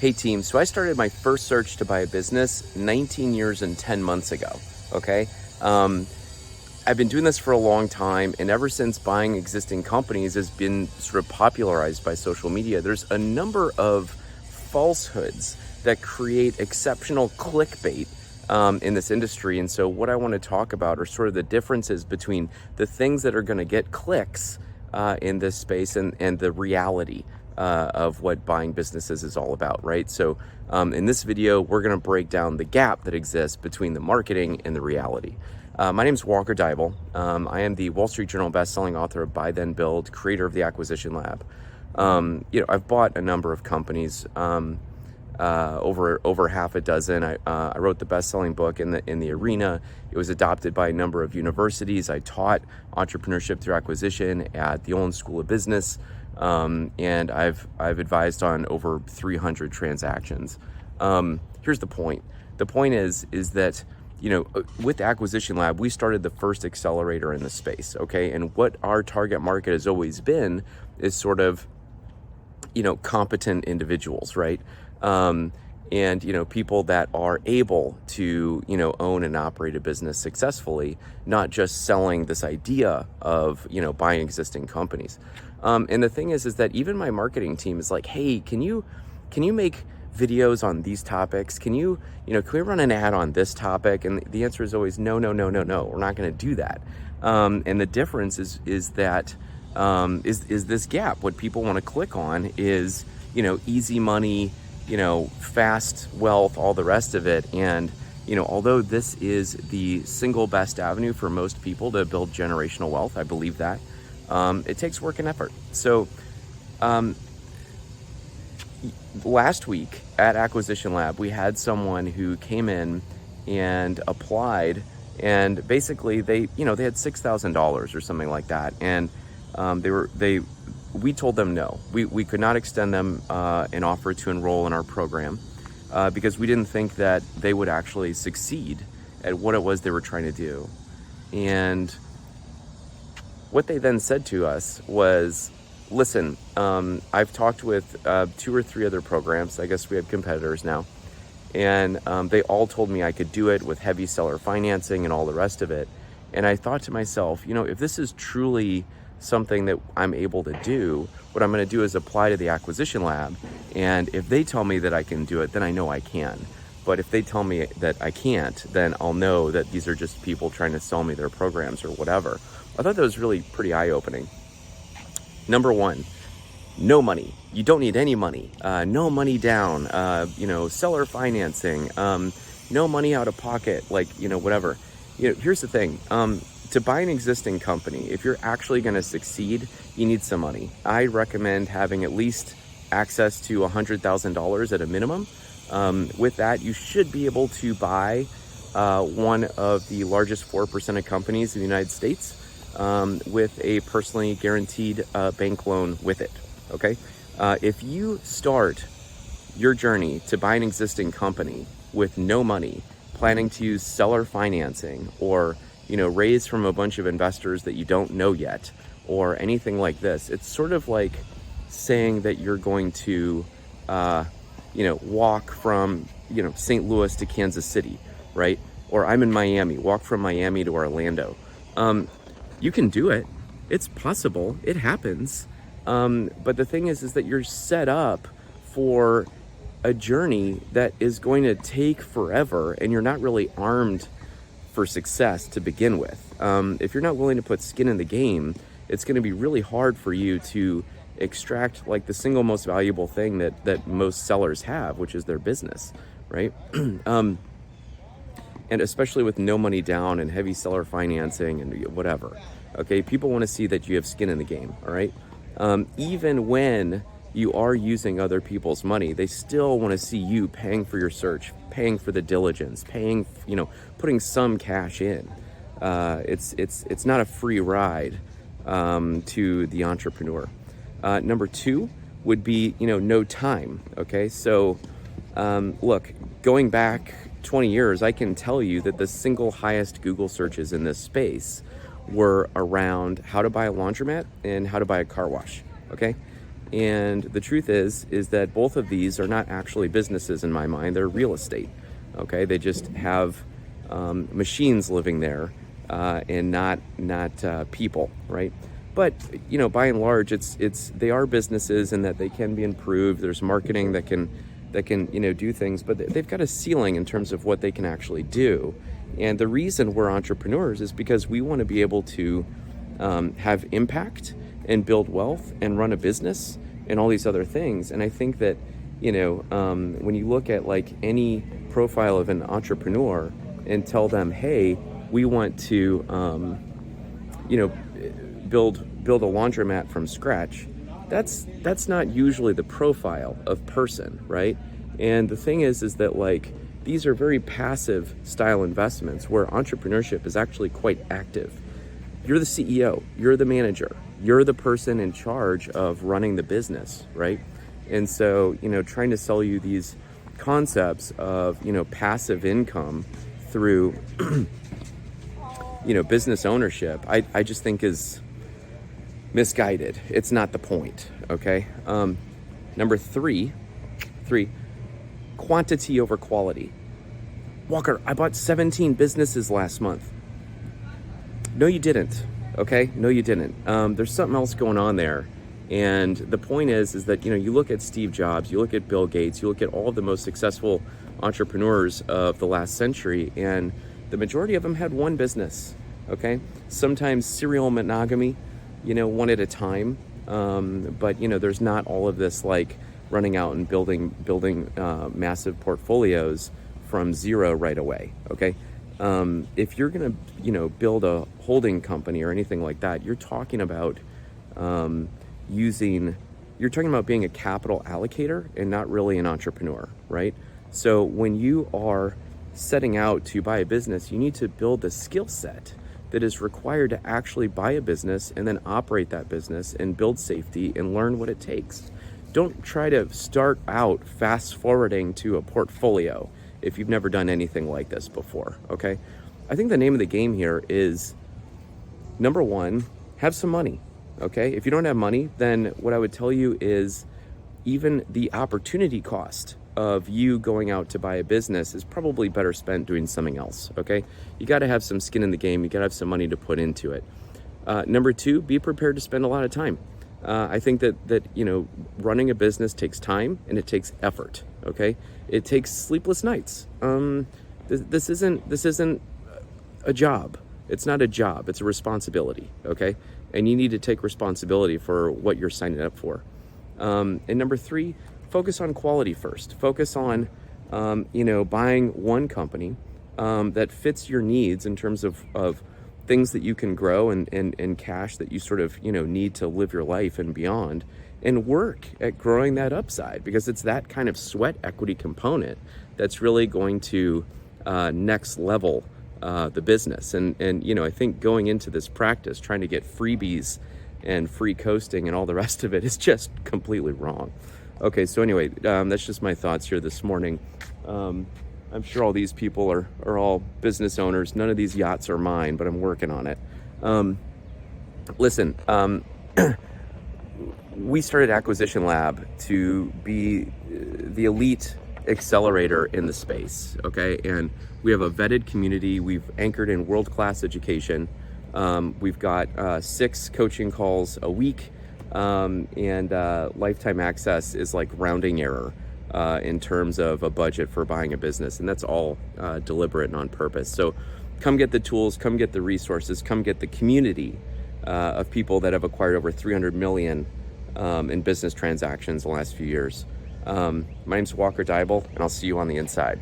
Hey team, so I started my first search to buy a business 19 years and 10 months ago, okay? I've been doing this for a long time, and ever since buying existing companies has been sort of popularized by social media, there's a number of falsehoods that create exceptional clickbait in this industry. And so what I want to talk about are sort of the differences between the things that are going to get clicks in this space and the reality of what buying businesses is all about, right? So in this video, we're going to break down the gap that exists between the marketing and the reality. My name is Walker Dybel. I am the Wall Street Journal bestselling author of Buy Then Build, creator of the Acquisition Lab. I've bought a number of companies, over half a dozen. I wrote the best-selling book in the arena. It was adopted by a number of universities. I taught entrepreneurship through acquisition at the Olin School of Business, and I've advised on over 300 transactions. Here's the point. The point is that with the Acquisition Lab, we started the first accelerator in the space, okay? And what our target market has always been is sort of competent individuals, right? And people that are able to own and operate a business successfully, not just selling this idea of buying existing companies. And the thing is that even my marketing team is like, hey, can you make videos on these topics? Can we run an ad on this topic? And the answer is always no. We're not going to do that. And the difference is that this gap. What people want to click on is easy money, fast wealth, all the rest of it. And although this is the single best avenue for most people to build generational wealth, I believe that it takes work and effort. So last week at Acquisition Lab, we had someone who came in and applied, and basically they had $6,000 or something like that, and we told them no. We could not extend them an offer to enroll in our program because we didn't think that they would actually succeed at what it was they were trying to do. And what they then said to us was, listen, I've talked with 2 or 3 other programs. I guess we have competitors now. And they all told me I could do it with heavy seller financing and all the rest of it. And I thought to myself, if this is truly something that I'm able to do, what I'm going to do is apply to the Acquisition Lab. And if they tell me that I can do it, then I know I can. But if they tell me that I can't, then I'll know that these are just people trying to sell me their programs or whatever. I thought that was really pretty eye-opening. Number one, no money. You don't need any money. No money down. Seller financing. No money out of pocket. Whatever. Here's the thing. To buy an existing company, if you're actually going to succeed, you need some money. I recommend having at least access to $100,000 at a minimum. With that, you should be able to buy one of the largest 4% of companies in the United States. With a personally guaranteed bank loan with it, okay? If you start your journey to buy an existing company with no money, planning to use seller financing or, raise from a bunch of investors that you don't know yet or anything like this, it's sort of like saying that you're going to, walk from, St. Louis to Kansas City, right? Or I'm in Miami, walk from Miami to Orlando. You can do it. It's possible. It happens. But the thing is that you're set up for a journey that is going to take forever, and you're not really armed for success to begin with. If you're not willing to put skin in the game, it's going to be really hard for you to extract the single most valuable thing that most sellers have, which is their business, right? And especially with no money down and heavy seller financing and whatever, okay? People want to see that you have skin in the game, all right? Even when you are using other people's money, they still want to see you paying for your search, paying for the diligence, putting some cash in. It's not a free ride to the entrepreneur. Number 2 would be, no time, okay? So, look, going back 20 years, I can tell you that the single highest Google searches in this space were around how to buy a laundromat and how to buy a car wash, okay? And the truth is that both of these are not actually businesses in my mind. They're real estate. Okay, they just have machines living there and not people, right? But by and large, they are businesses, and that they can be improved. There's marketing that can do things, but they've got a ceiling in terms of what they can actually do. And the reason we're entrepreneurs is because we want to be able to have impact and build wealth and run a business and all these other things. And I think that when you look at like any profile of an entrepreneur and tell them, hey, we want to build a laundromat from scratch, that's not usually the profile of person, right? And the thing is that like these are very passive style investments where entrepreneurship is actually quite active. You're the CEO, you're the manager, you're the person in charge of running the business, right? And so, trying to sell you these concepts of, passive income through, business ownership, I just think is misguided. It's not the point, okay? Number three, quantity over quality. Walker, I bought 17 businesses last month. No, you didn't, okay? No, you didn't. There's something else going on there. And the point is that, you look at Steve Jobs, you look at Bill Gates, you look at all of the most successful entrepreneurs of the last century, and the majority of them had one business, okay? Sometimes serial monogamy, one at a time. But there's not all of this like running out and building massive portfolios from zero right away. Okay. If you're going to, build a holding company or anything like that, you're talking about, you're talking about being a capital allocator and not really an entrepreneur, right? So when you are setting out to buy a business, you need to build the skill set that is required to actually buy a business and then operate that business and build safety and learn what it takes. Don't try to start out fast forwarding to a portfolio if you've never done anything like this before, okay? I think the name of the game here is, number one, have some money, okay? If you don't have money, then what I would tell you is even the opportunity cost of you going out to buy a business is probably better spent doing something else, okay? You got to have some skin in the game. You got to have some money to put into it. Number two, be prepared to spend a lot of time. I think that running a business takes time and it takes effort, okay? It takes sleepless nights. This isn't a job. It's not a job. It's a responsibility, okay? And you need to take responsibility for what you're signing up for. And number three, focus on quality first. Focus on, buying one company that fits your needs in terms of things that you can grow and cash that you sort of, need to live your life and beyond, and work at growing that upside, because it's that kind of sweat equity component that's really going to next level the business. And I think going into this practice, trying to get freebies and free coasting and all the rest of it is just completely wrong. Okay, so anyway, that's just my thoughts here this morning. I'm sure all these people are all business owners. None of these yachts are mine, but I'm working on it. Listen, we started Acquisition Lab to be the elite accelerator in the space, okay? And we have a vetted community. We've anchored in world-class education. We've got 6 coaching calls a week. And lifetime access is like rounding error in terms of a budget for buying a business, and that's all deliberate and on purpose. So come get the tools, come get the resources, come get the community of people that have acquired over 300 million in business transactions in the last few years. My name's Walker Dybel, and I'll see you on the inside.